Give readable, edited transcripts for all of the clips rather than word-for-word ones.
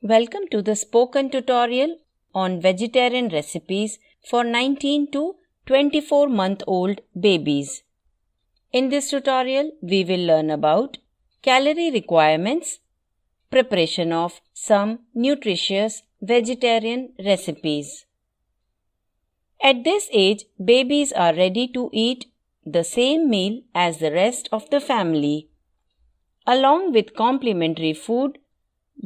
Welcome to the spoken tutorial on vegetarian recipes for 19 to 24-month-old babies. In this tutorial, we will learn about calorie requirements, preparation of some nutritious vegetarian recipes. At this age, babies are ready to eat the same meal as the rest of the family. Along with complementary food,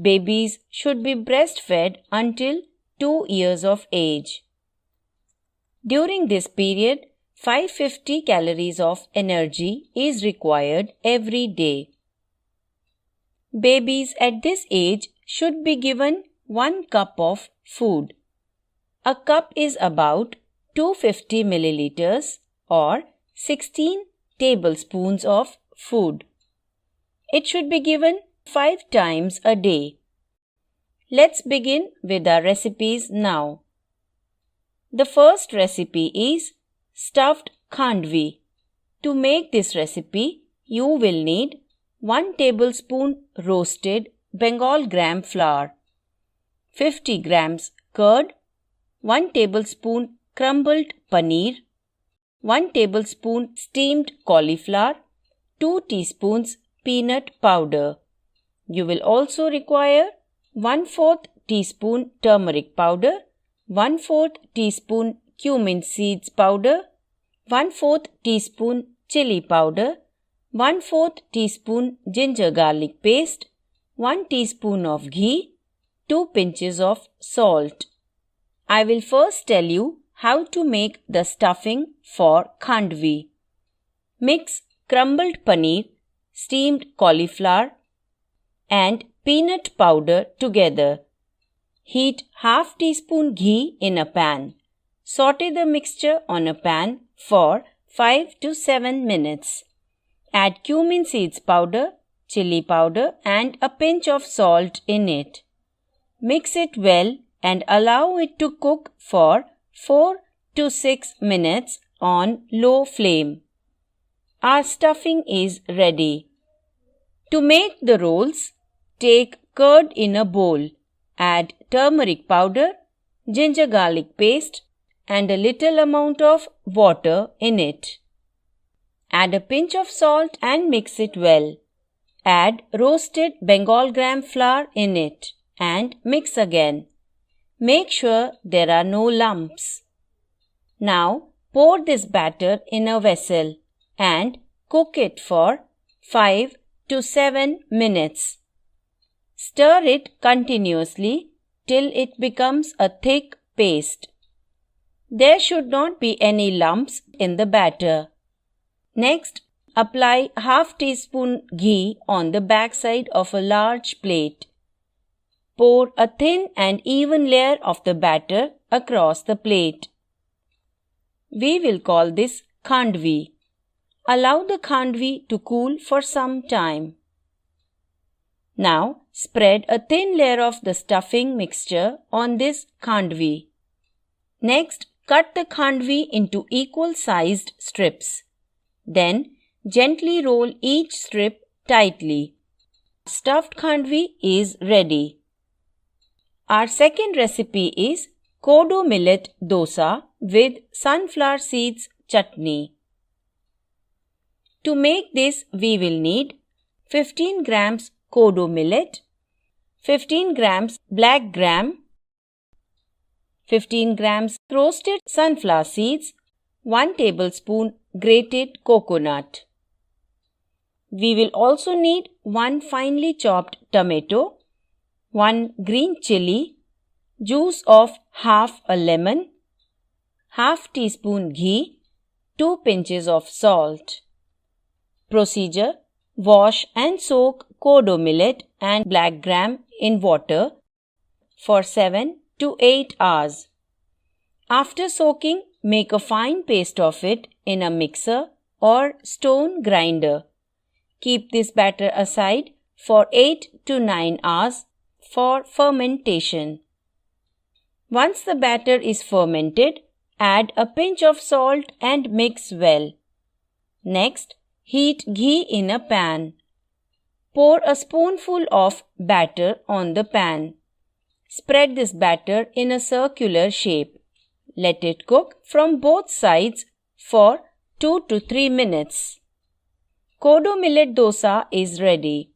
babies should be breastfed until 2 years of age. During this period, 550 calories of energy is required every day. Babies at this age should be given 1 cup of food. A cup is about 250 milliliters or 16 tablespoons of food. It should be given 5 times a day. Let's begin with our recipes now. The first recipe is stuffed khandvi. To make this recipe, you will need 1 tablespoon roasted Bengal gram flour, 50 grams curd, 1 tablespoon crumbled paneer, 1 tablespoon steamed cauliflower, 2 teaspoons peanut powder. You will also require 1/4 teaspoon turmeric powder, 1/4 teaspoon cumin seeds powder, 1/4 teaspoon chili powder, 1/4 teaspoon ginger garlic paste, 1 teaspoon of ghee, 2 pinches of salt. I will first tell you how to make the stuffing for khandvi. Mix crumbled paneer, steamed cauliflower, and peanut powder together. Heat half teaspoon ghee in a pan. Saute the mixture on a pan for 5 to 7 minutes. Add cumin seeds powder, chili powder and a pinch of salt in it. Mix it well and allow it to cook for 4 to 6 minutes on low flame. Our stuffing is ready. To make the rolls, take curd in a bowl. Add turmeric powder, ginger garlic paste and a little amount of water in it. Add a pinch of salt and mix it well. Add roasted Bengal gram flour in it and mix again. Make sure there are no lumps. Now pour this batter in a vessel and cook it for 5 to 7 minutes. Stir it continuously till it becomes a thick paste. There should not be any lumps in the batter. Next, apply half teaspoon ghee on the backside of a large plate. Pour a thin and even layer of the batter across the plate. We will call this khandvi. Allow the khandvi to cool for some time. Now, spread a thin layer of the stuffing mixture on this khandvi. Next, cut the khandvi into equal-sized strips. Then, gently roll each strip tightly. Stuffed khandvi is ready. Our second recipe is kodo millet dosa with sunflower seeds chutney. To make this, we will need 15 grams kodo millet, 15 grams black gram, 15 grams roasted sunflower seeds, 1 tablespoon grated coconut. We will also need 1 finely chopped tomato, 1 green chili, juice of half a lemon, half teaspoon ghee, 2 pinches of salt. Procedure: wash and soak kodo millet and black gram in water for 7 to 8 hours. After soaking, make a fine paste of it in a mixer or stone grinder. Keep this batter aside for 8 to 9 hours for fermentation. Once the batter is fermented, add a pinch of salt and mix well. Next, heat ghee in a pan. Pour a spoonful of batter on the pan. Spread this batter in a circular shape. Let it cook from both sides for 2 to 3 minutes. Kodo millet dosa is ready.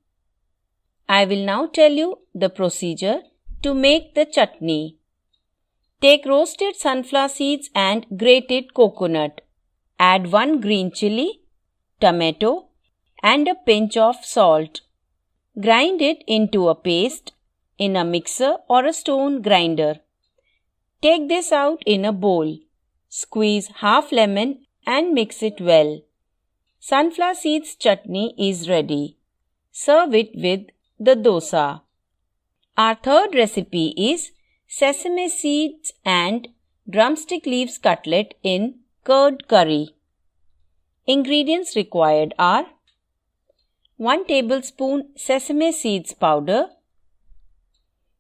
I will now tell you the procedure to make the chutney. Take roasted sunflower seeds and grated coconut. Add 1 green chilli, tomato, and a pinch of salt. Grind it into a paste in a mixer or a stone grinder. Take this out in a bowl. Squeeze half lemon and mix it well. Sunflower seeds chutney is ready. Serve it with the dosa. Our third recipe is sesame seeds and drumstick leaves cutlet in curd curry. Ingredients required are 1 tablespoon sesame seeds powder,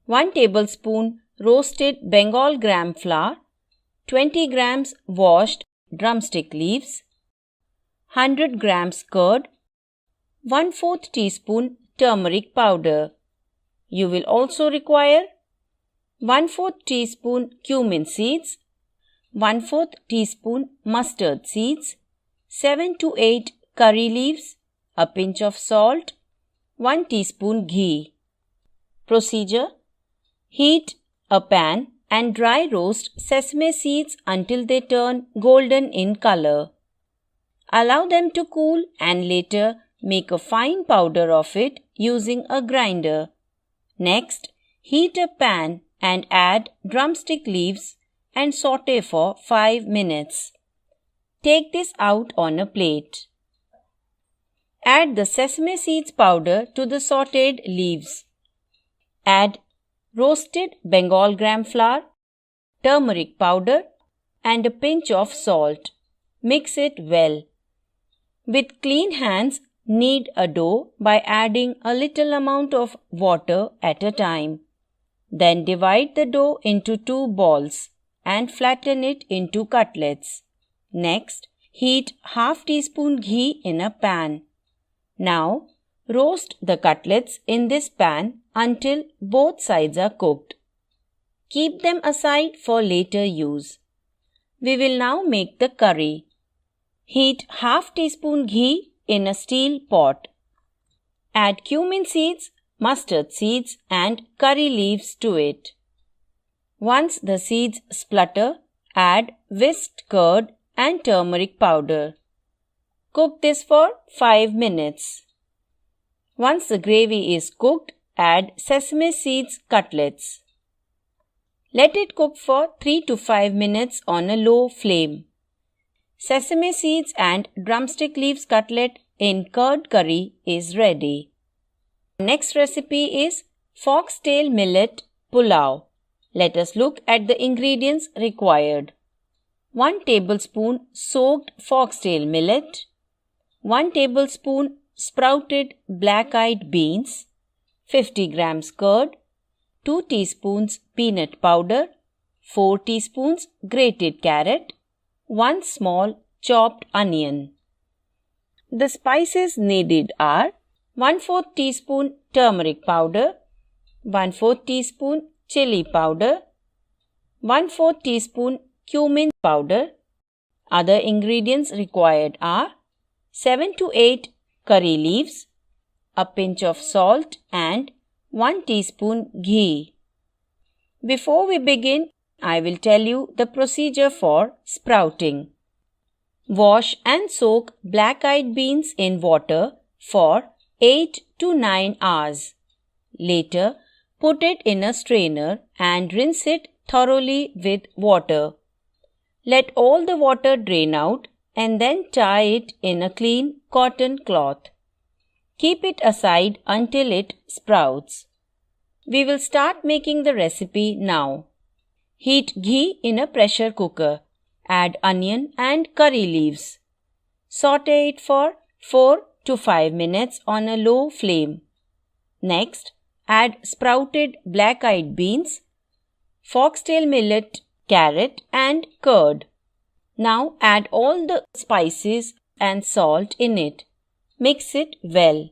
1 tablespoon roasted Bengal gram flour, 20 grams washed drumstick leaves, 100 grams curd, 1/4 teaspoon turmeric powder. You will also require 1/4 teaspoon cumin seeds, 1/4 teaspoon mustard seeds, 7 to 8 curry leaves, a pinch of salt, 1 teaspoon ghee. Procedure: heat a pan and dry roast sesame seeds until they turn golden in color. Allow them to cool and later make a fine powder of it using a grinder. Next, heat a pan and add drumstick leaves and saute for 5 minutes. Take this out on a plate. Add the sesame seeds powder to the sauteed leaves. Add roasted Bengal gram flour, turmeric powder, and a pinch of salt. Mix it well. With clean hands, knead a dough by adding a little amount of water at a time. Then divide the dough into 2 balls and flatten it into cutlets. Next, heat half teaspoon ghee in a pan. Now, roast the cutlets in this pan until both sides are cooked. Keep them aside for later use. We will now make the curry. Heat half teaspoon ghee in a steel pot. Add cumin seeds, mustard seeds, and curry leaves to it. Once the seeds splutter, add whisked curd and turmeric powder. Cook this for 5 minutes. Once the gravy is cooked, add sesame seeds cutlets. Let it cook for 3 to 5 minutes on a low flame. Sesame seeds and drumstick leaves cutlet in curd curry is ready. Next recipe is foxtail millet pulao. Let us look at the ingredients required. 1 tablespoon soaked foxtail millet, 1 tablespoon sprouted black-eyed beans, 50 grams curd, 2 teaspoons peanut powder, 4 teaspoons grated carrot, 1 small chopped onion. The spices needed are 1/4 teaspoon turmeric powder, 1/4 teaspoon chili powder, 1/4 teaspoon cumin powder. Other ingredients required are 7 to 8 curry leaves, a pinch of salt, and 1 teaspoon ghee. Before we begin, I will tell you the procedure for sprouting. Wash and soak black-eyed beans in water for 8 to 9 hours. Later, put it in a strainer and rinse it thoroughly with water. Let all the water drain out and then tie it in a clean cotton cloth. Keep it aside until it sprouts. We will start making the recipe now. Heat ghee in a pressure cooker. Add onion and curry leaves. Saute it for 4 to 5 minutes on a low flame. Next, Add sprouted black-eyed beans, foxtail millet, carrot and curd. Now add all the spices and salt in it. Mix it well.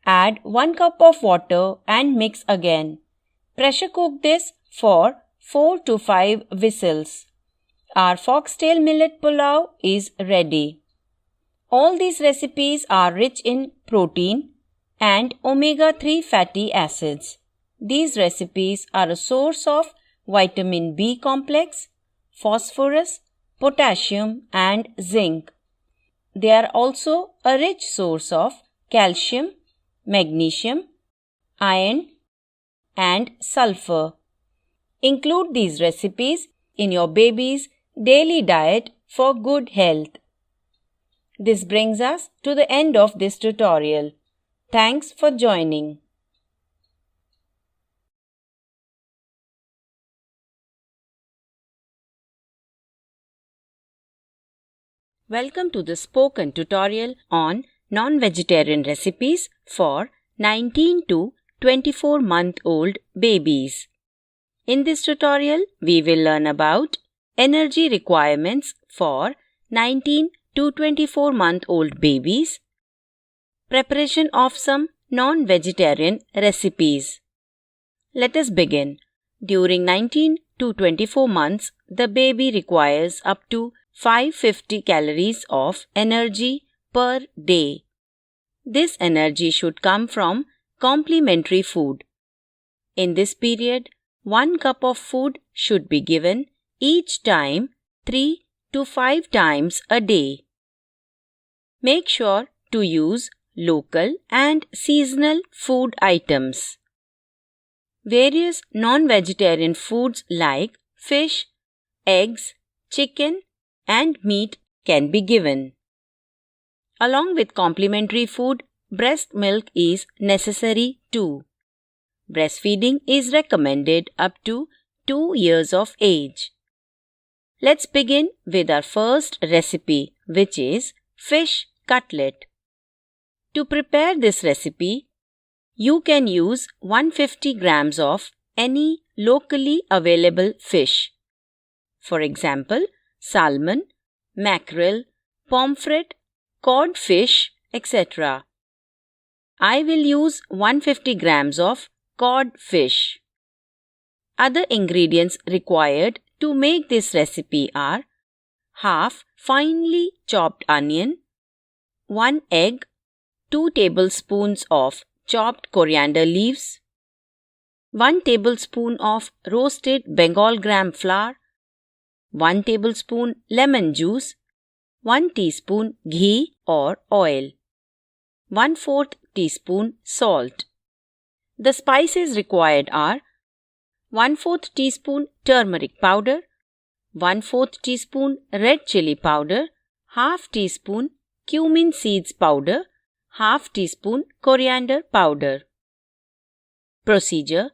Add 1 cup of water and mix again. Pressure cook this for 4 to 5 whistles. Our foxtail millet pulao is ready. All these recipes are rich in protein and omega-3 fatty acids. These recipes are a source of vitamin B complex, phosphorus, potassium and zinc. They are also a rich source of calcium, magnesium, iron and sulfur. Include these recipes in your baby's daily diet for good health. This brings us to the end of this tutorial. Thanks for joining. Welcome to the spoken tutorial on non-vegetarian recipes for 19 to 24-month-old babies. In this tutorial, we will learn about energy requirements for 19 to 24-month-old babies, preparation of some non-vegetarian recipes. Let us begin. During 19 to 24 months, the baby requires up to 550 calories of energy per day. This energy should come from complementary food. In this period, 1 cup of food should be given each time 3 to 5 times a day. Make sure to use local and seasonal food items. Various non-vegetarian foods like fish, eggs, chicken, and meat can be given. Along with complementary food, breast milk is necessary too. Breastfeeding is recommended up to 2 years of age. Let's begin with our first recipe, which is fish cutlet. To prepare this recipe, you can use 150 grams of any locally available fish. For example, salmon, mackerel, pomfret, codfish, etc. I will use 150 grams of cod fish. Other ingredients required to make this recipe are half finely chopped onion, 1 egg, 2 tablespoons of chopped coriander leaves, 1 tablespoon of roasted Bengal gram flour, 1 tablespoon lemon juice, 1 teaspoon ghee or oil, 1/4 teaspoon salt. The spices required are 1/4 teaspoon turmeric powder, 1/4 teaspoon red chili powder, half teaspoon cumin seeds powder, half teaspoon coriander powder. Procedure: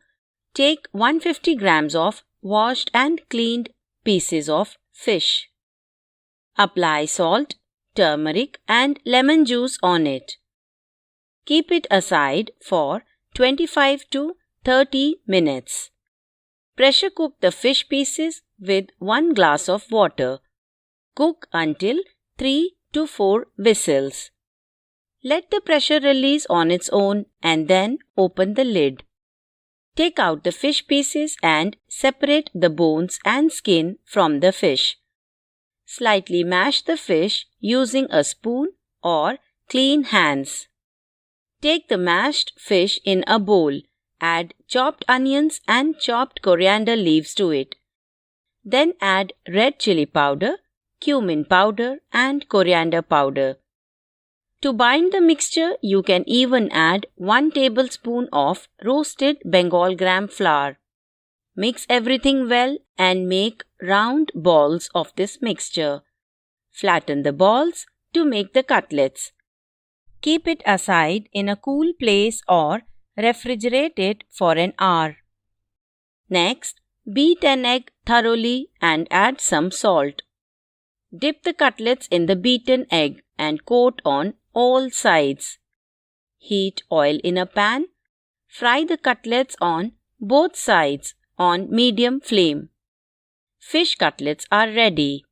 take 150 grams of washed and cleaned pieces of fish. Apply salt, turmeric and lemon juice on it. Keep it aside for 25 to 30 minutes. Pressure cook the fish pieces with 1 glass of water. Cook until 3 to 4 whistles. Let the pressure release on its own and then open the lid. Take out the fish pieces and separate the bones and skin from the fish. Slightly mash the fish using a spoon or clean hands. Take the mashed fish in a bowl. Add chopped onions and chopped coriander leaves to it. Then add red chili powder, cumin powder and coriander powder. To bind the mixture, you can even add 1 tablespoon of roasted Bengal gram flour. Mix everything well and make round balls of this mixture. Flatten the balls to make the cutlets. Keep it aside in a cool place or refrigerate it for an hour. Next, beat an egg thoroughly and add some salt. Dip the cutlets in the beaten egg and coat on all sides. Heat oil in a pan. Fry the cutlets on both sides on medium flame. Fish cutlets are ready.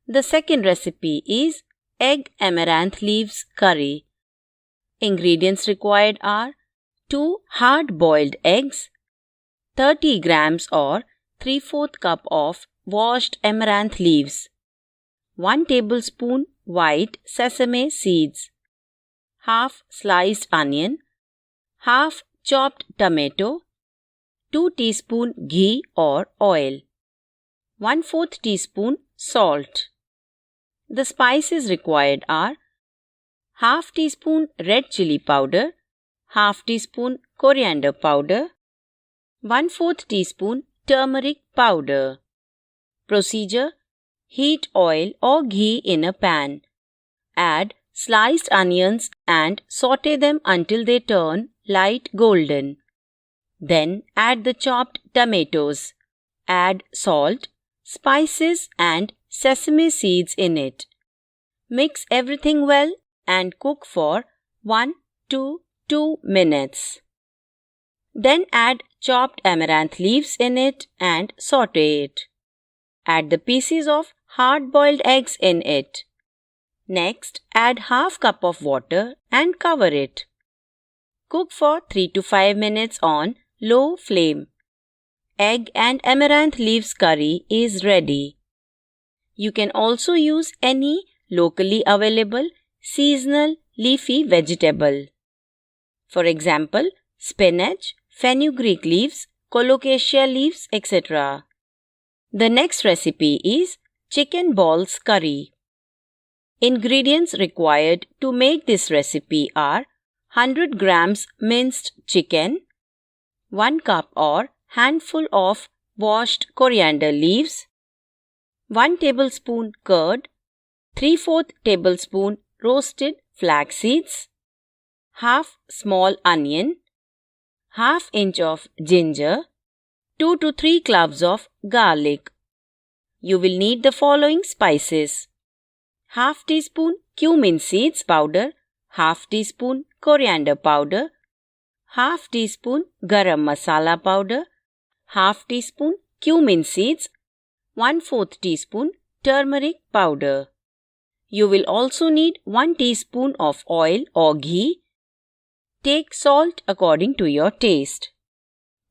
The second recipe is egg amaranth leaves curry. Ingredients required are 2 hard-boiled eggs, 30 grams or 3/4 cup of washed amaranth leaves, 1 tablespoon white sesame seeds, half sliced onion, half chopped tomato, 2 teaspoon ghee or oil, 1/4 teaspoon salt. The spices required are half teaspoon red chili powder, half teaspoon coriander powder, 1/4 teaspoon turmeric powder. Procedure: heat oil or ghee in a pan. Add sliced onions and saute them until they turn light golden. Then add the chopped tomatoes. Add salt, spices and sesame seeds in it. Mix everything well and cook for 1 to 2 minutes. Then add chopped amaranth leaves in it and saute it. Add the pieces of hard-boiled eggs in it. Next, add half cup of water and cover it. Cook for 3 to 5 minutes on low flame. Egg and amaranth leaves curry is ready. You can also use any locally available seasonal leafy vegetable. For example, spinach, fenugreek leaves, colocasia leaves, etc. The next recipe is chicken balls curry. Ingredients required to make this recipe are 100 grams minced chicken, 1 cup or handful of washed coriander leaves, 1 tablespoon curd, 3/4 tablespoon roasted flax seeds, half small onion, half inch of ginger, 2 to 3 cloves of garlic. You will need the following spices: half teaspoon cumin seeds powder, half teaspoon coriander powder, half teaspoon garam masala powder, half teaspoon cumin seeds, 1/4 teaspoon turmeric powder. You will also need 1 teaspoon of oil or ghee. Take salt according to your taste.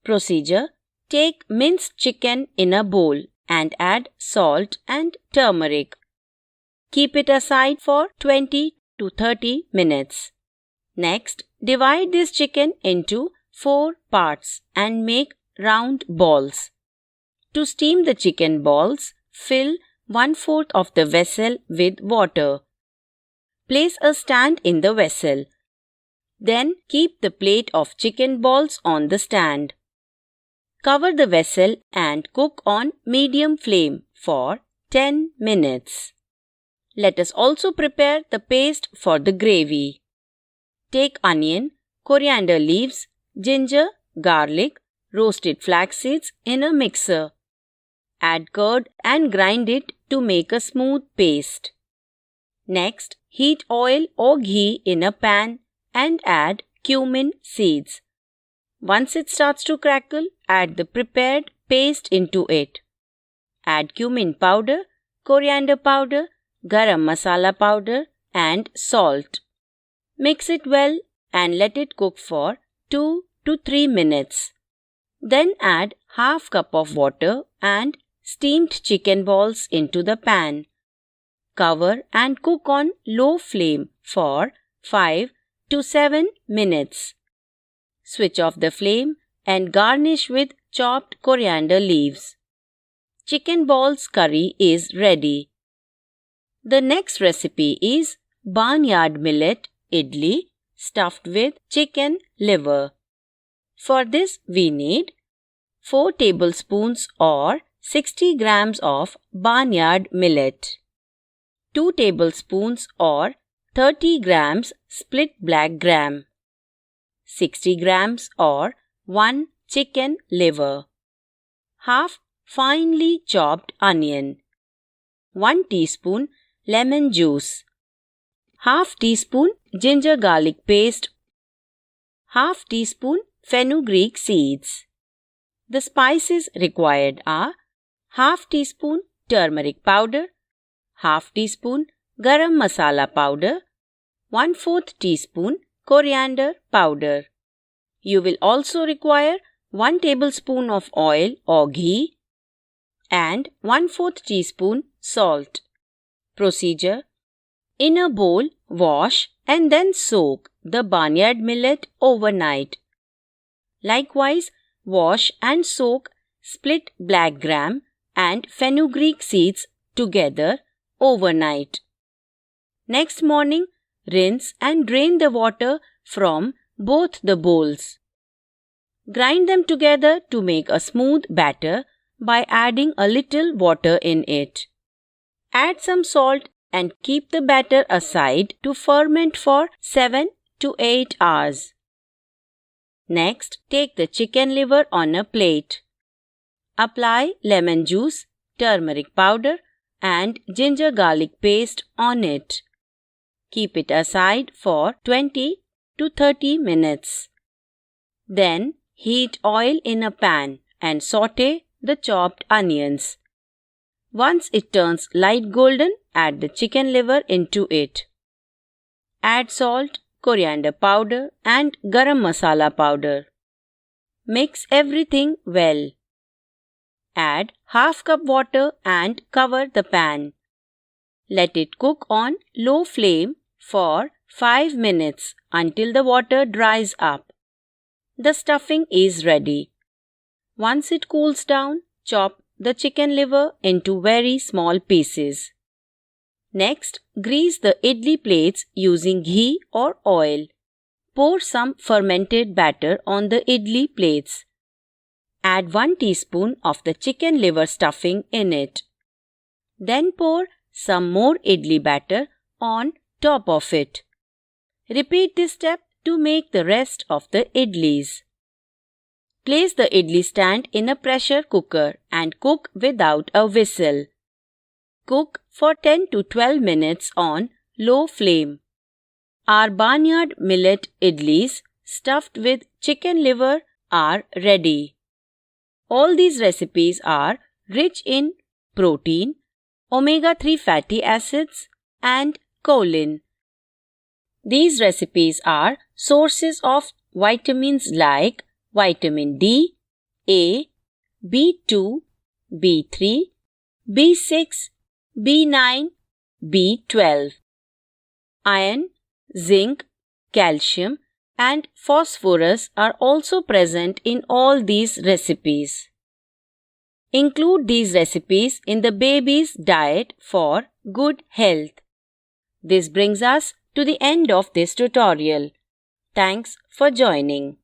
Procedure: take minced chicken in a bowl and add salt and turmeric. Keep it aside for 20 to 30 minutes. Next, divide this chicken into 4 parts and make round balls. To steam the chicken balls, fill 1/4 of the vessel with water. Place a stand in the vessel. Then keep the plate of chicken balls on the stand. Cover the vessel and cook on medium flame for 10 minutes. Let us also prepare the paste for the gravy. Take onion, coriander leaves, ginger, garlic, roasted flax seeds in a mixer. Add curd and grind it to make a smooth paste. Next, heat oil or ghee in a pan and add cumin seeds. Once it starts to crackle, add the prepared paste into it. Add cumin powder, coriander powder, garam masala powder and salt. Mix it well and let it cook for 2 to 3 minutes. Then add half cup of water and steamed chicken balls into the pan. Cover and cook on low flame for 5 to 7 minutes. Switch off the flame and garnish with chopped coriander leaves. Chicken balls curry is ready. The next recipe is barnyard millet idli stuffed with chicken liver. For this we need 4 tablespoons or 60 grams of barnyard millet, 2 tablespoons or 30 grams split black gram, 60 grams or 1 chicken liver, half finely chopped onion, 1 teaspoon lemon juice, half teaspoon ginger garlic paste, half teaspoon fenugreek seeds. The spices required are half teaspoon turmeric powder, half teaspoon garam masala powder, 1/4 teaspoon coriander powder. You will also require 1 tablespoon of oil or ghee and 1/4 teaspoon salt. Procedure: in a bowl, wash and then soak the barnyard millet overnight. Likewise, wash and soak split black gram and fenugreek seeds together overnight. Next morning, rinse and drain the water from both the bowls. Grind them together to make a smooth batter by adding a little water in it. Add some salt and keep the batter aside to ferment for 7 to 8 hours. Next, take the chicken liver on a plate. Apply lemon juice, turmeric powder, and ginger garlic paste on it. Keep it aside for 20 to 30 minutes. Then, heat oil in a pan and saute the chopped onions. Once it turns light golden, add the chicken liver into it. Add salt, coriander powder, and garam masala powder. Mix everything well. Add half cup water and cover the pan. Let it cook on low flame for 5 minutes until the water dries up. The stuffing is ready. Once it cools down, chop the chicken liver into very small pieces. Next, grease the idli plates using ghee or oil. Pour some fermented batter on the idli plates. Add 1 teaspoon of the chicken liver stuffing in it. Then pour some more idli batter on top of it. Repeat this step to make the rest of the idlis. Place the idli stand in a pressure cooker and cook without a whistle. Cook for 10 to 12 minutes on low flame. Our barnyard millet idlis stuffed with chicken liver are ready. All these recipes are rich in protein, omega-3 fatty acids, and choline. These recipes are sources of vitamins like vitamin D, A, B2, B3, B6, B9, B12. Iron, zinc, calcium, and phosphorus are also present in all these recipes. Include these recipes in the baby's diet for good health. This brings us to the end of this tutorial. Thanks for joining.